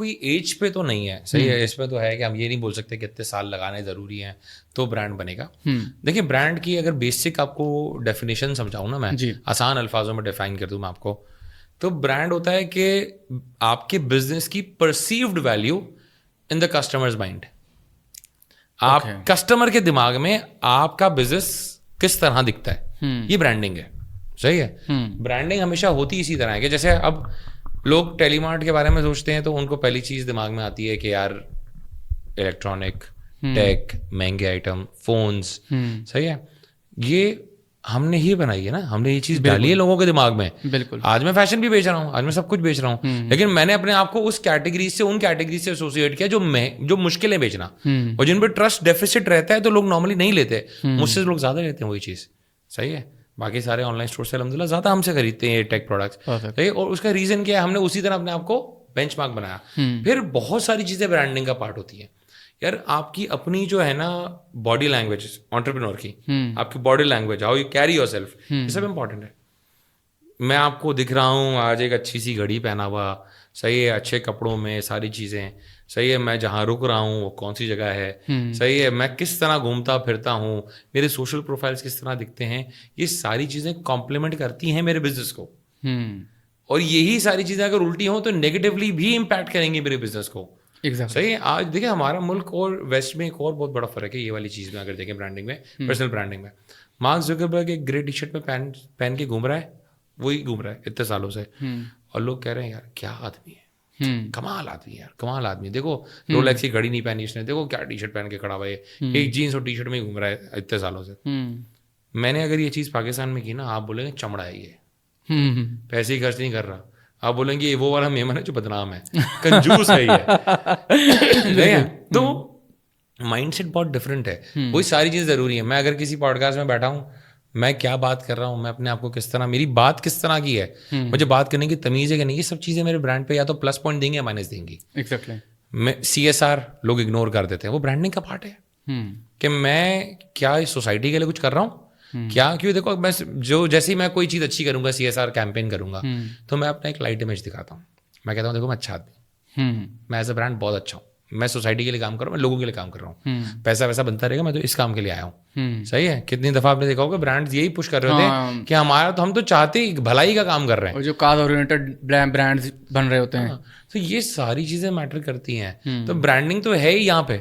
کوئی ایج پہ تو نہیں ہے, صحیح ہے, اس پہ تو ہے کہ ہم یہ نہیں بول سکتے کہ اتنے سال لگانے ضروری ہیں تو برانڈ بنے گا. دیکھیں برانڈ کی اگر بیسک آپ کو ڈیفینیشن سمجھاؤں نا میں, آسان الفاظوں میں ڈیفائن کر دوں میں آپ کو, تو برانڈ ہوتا ہے کہ آپ کے بزنس کی perceived value in the customers mind. آپ کسٹمر کے دماغ میں آپ کا بزنس کس طرح دکھتا ہے, یہ برانڈنگ ہے. صحیح ہے. برانڈنگ ہمیشہ ہوتی اسی طرح ہے کہ جیسے اب لوگ ٹیلی مارٹ کے بارے میں سوچتے ہیں تو ان کو پہلی چیز دماغ میں آتی ہے کہ یار الیکٹرانک, ٹیک, مہنگے آئٹم, فونس. صحیح ہے. یہ ہم نے ہی بنائی ہے نا, ہم نے یہ چیز ڈالی ہے لوگوں کے دماغ میں. بالکل. آج میں فیشن بھی بیچ رہا ہوں, آج میں سب کچھ بیچ رہا ہوں, لیکن میں نے اپنے آپ کو اس کیٹیگری سے ان کیٹیگری سے ایسوسیٹ کیا جو مشکل ہے بیچنا, اور جن پہ ٹرسٹ ڈیفیسٹ رہتا ہے تو لوگ نارملی نہیں لیتے. مجھ سے لوگ زیادہ لیتے ہیں وہی چیز. صحیح ہے. باقی سارے آن لائن اسٹور سے الحمد للہ زیادہ ہم سے خریدتے ہیں یہ ٹیک پروڈکٹس. اور اس کا ریزن کیا ہے, ہم نے اسی طرح اپنے آپ کو بینچ مارک بنایا. پھر بہت ساری چیزیں برانڈنگ کا پارٹ ہوتی ہیں یار. آپ کی اپنی جو ہے نا باڈی لینگویج انٹرپرینور کی, آپ کی body language, how you carry your self, یہ سب امپورٹنٹ ہے. میں آپ کو دکھ رہا ہوں آج ایک اچھی سی گھڑی پہنا ہوا, صحیح ہے, اچھے کپڑوں میں, ساری چیزیں صحیح ہے, میں جہاں رک رہا ہوں وہ کون سی جگہ ہے, صحیح ہے, میں کس طرح گھومتا پھرتا ہوں, میرے سوشل پروفائلس کس طرح دکھتے ہیں, یہ ساری چیزیں کمپلیمنٹ کرتی ہیں میرے بزنس کو. اور یہی ساری چیزیں اگر الٹی ہوں تو نیگیٹولی بھی امپیکٹ کریں گی میرے بزنس کو. صحیح ہے. آج دیکھیں ہمارا ملک اور ویسٹ میں ایک اور بہت بڑا فرق ہے یہ والی چیز میں, اگر دیکھیں برانڈنگ میں, پرسنل برانڈنگ میں. مارک زکربرگ ایک گرے ٹی شرٹ میں پہن کے گھوم رہا ہے, وہی گھوم رہا ہے اتنے سالوں سے, اور لوگ کہہ رہے ہیں یار کیا آدمی ہے, کمال آدمی ہے یار, کمال آدمی. دیکھو رولیکس کی گھڑی نہیں پہنی اس نے, دیکھو کیا ٹی شرٹ پہن کے کھڑا ہوا ہے, ایک جینس اور ٹی شرٹ میں ہی گھوم رہا ہے اتنے سالوں سے. میں نے اگر یہ چیز پاکستان میں کی نا, آپ بولیں گے چمڑا ہے یہ, پیسے ہی خرچ نہیں کر رہا. آپ بولیں گے وہ والا میمن ہے جو بدنام ہے, کنجوس ہے یہ. تو مائنڈ سیٹ بہت ڈفرینٹ ہے. وہی ساری چیز ضروری ہے. میں اگر کسی پوڈ کاسٹ میں بیٹھا ہوں, میں کیا بات کر رہا ہوں, میں اپنے آپ کو کس طرح, میری بات کس طرح کی ہے, مجھے بات کرنے کی تمیز ہے کہ نہیں, یہ سب چیزیں میرے برانڈ پہ یا تو پلس پوائنٹ دیں گے یا مائنس دیں گی. ایگزیکٹلی. میں CSR لوگ اگنور کر دیتے ہیں, وہ برانڈنگ کا پارٹ ہے کہ میں کیا اس سوسائٹی کے لیے کچھ کر رہا ہوں کیا. کیوں دیکھو میں جو جیسے میں کوئی چیز اچھی کروں گا, CSR کیمپین کروں گا, تو میں اپنا ایک لائٹ امیج دکھاتا ہوں. میں کہتا ہوں دیکھو میں اچھا آدمی, میں ایز اے برانڈ بہت اچھا ہوں, میں سوسائٹی کے لیے کام کر رہا ہوں, میں لوگوں کے لیے کام کر رہا ہوں, پیسہ ویسا بنتا رہے گا, میں تو اس کام کے لیے آیا ہوں. صحیح ہے. کتنی دفعہ آپ نے دیکھا ہوگا برانڈز یہی پش کر رہے ہوتے ہیں کہ ہمارا تو, ہم تو چاہتے ہی بھلائی کا کام کر رہے ہیں, اور جو کاز اورینٹڈ برانڈز بن رہے ہوتے ہیں. تو یہ ساری چیزیں میٹر کرتی ہیں. تو برانڈنگ تو ہے ہی یہاں پہ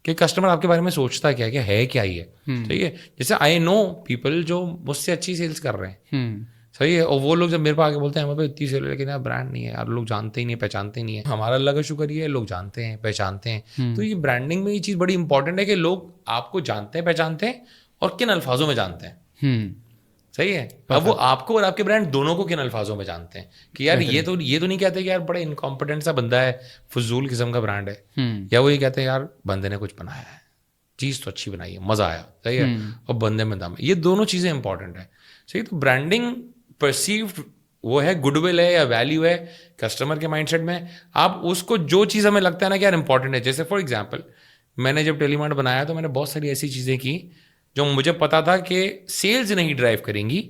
کہ کسٹمر آپ کے بارے میں سوچتا کیا کہ ہے کیا ہی ہے. صحیح ہے. جیسے آئی نو پیپل جو مجھ سے اچھی سیلس کر رہے ہیں, صحیح ہے, اور وہ لوگ جب میرے پاس آگے بولتے ہیں ہمیں اتنی سیل ہے, لیکن یار برانڈ نہیں ہے یار, لوگ جانتے ہی نہیں, پہچانتے نہیں ہیں. ہمارا اللہ کا شکر یہ ہے لوگ جانتے ہیں, پہچانتے ہیں. تو یہ برانڈنگ میں یہ چیز بڑی امپورٹنٹ ہے کہ لوگ آپ کو جانتے ہیں, پہچانتے ہیں, اور کن الفاظوں میں جانتے ہیں. صحیح ہے. اب وہ آپ کو اور آپ کے برانڈ دونوں کو کن الفاظوں میں جانتے ہیں کہ یار یہ تو نہیں کہتے کہ یار بڑا انکمپیٹنٹ سا بندہ ہے, فضول قسم کا برانڈ ہے, یا وہ یہ کہتے ہیں یار بندے نے کچھ بنایا ہے, چیز تو اچھی بنائی ہے, مزہ آیا. صحیح ہے. اور بندے میں دم ہے. یہ دونوں چیزیں امپورٹنٹ ہیں. صحیح. تو برانڈنگ پرسیوڈ وہ ہے, گڈ ول ہے یا ویلیو ہے کسٹمر کے مائنڈ سیٹ میں. آپ اس کو جو چیز ہمیں لگتا ہے نا کہ یار امپورٹنٹ ہے, جیسے فار ایگزامپل میں نے جب ٹیلی مارٹ بنایا تو میں نے بہت ساری ایسی چیزیں کی جو مجھے پتا تھا کہ سیلز نہیں ڈرائیو کریں گی,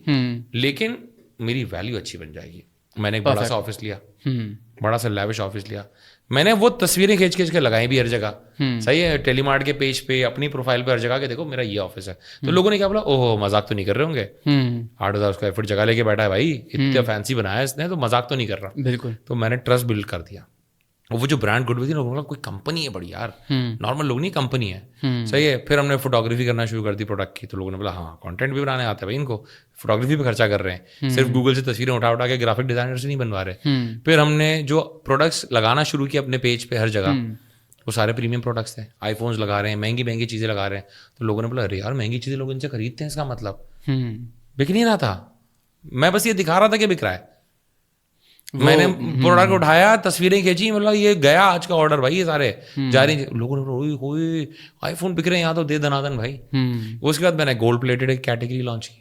لیکن میری ویلیو اچھی بن جائے گی. میں نے ایک بڑا سا آفس لیا, بڑا سا لیوش آفس لیا, میں نے وہ تصویریں کھینچ کے لگائی بھی ہر جگہ. صحیح ہے. ٹیلی مارٹ کے پیج پہ, اپنی پروفائل پہ, ہر جگہ کہ دیکھو میرا یہ آفس ہے. تو لوگوں نے کیا بولا, اوہ مذاق تو نہیں کر رہے ہوں گے, 8,000 اسکوائر فٹ جگہ لے کے بیٹھا ہے بھائی, اتنا فینسی بنایا اس نے, تو مذاق تو نہیں کر رہا. بالکل. تو میں نے ٹرسٹ بلڈ کر دیا. وہ جو برانڈ گڈ ول تھی نا, کوئی کمپنی ہے بڑی یار, نارمل لوگ نہیں, کمپنی ہے. صحیح ہے. پھر ہم نے فوٹوگرافی کرنا شروع کر دی پروڈکٹ کی, تو لوگوں نے بولا ہاں کانٹینٹ بھی بنانے آتا ہے بھائی ان کو, فوٹوگرافی پہ خرچہ کر رہے ہیں, صرف گوگل سے تصویریں اٹھا کے گرافک ڈیزائنر سے نہیں بنوا رہے. پھر ہم نے جو پروڈکٹس لگانا شروع کیا اپنے پیج پہ ہر جگہ, وہ سارے پریمیم پروڈکٹس تھے. آئی فونس لگا رہے ہیں, مہنگی چیزیں لگا رہے ہیں. تو لوگوں نے بولا ارے یار مہنگی چیزیں لوگ ان سے خریدتے ہیں, اس کا مطلب بک نہیں رہا تھا, میں بس یہ دکھا رہا تھا کہ بک رہا ہے. میں نے پروڈکٹ اٹھایا, تصویریں کھینچی, مطلب یہ گیا آج کا آرڈر بھائی, یہ سارے جاری. لوگوں نے ہوئی آئی فون بک رہے ہیں یہاں تو دے دنادن بھائی. اس کے بعد میں نے گولڈ پلیٹڈ ایک کیٹیگری لانچ کی,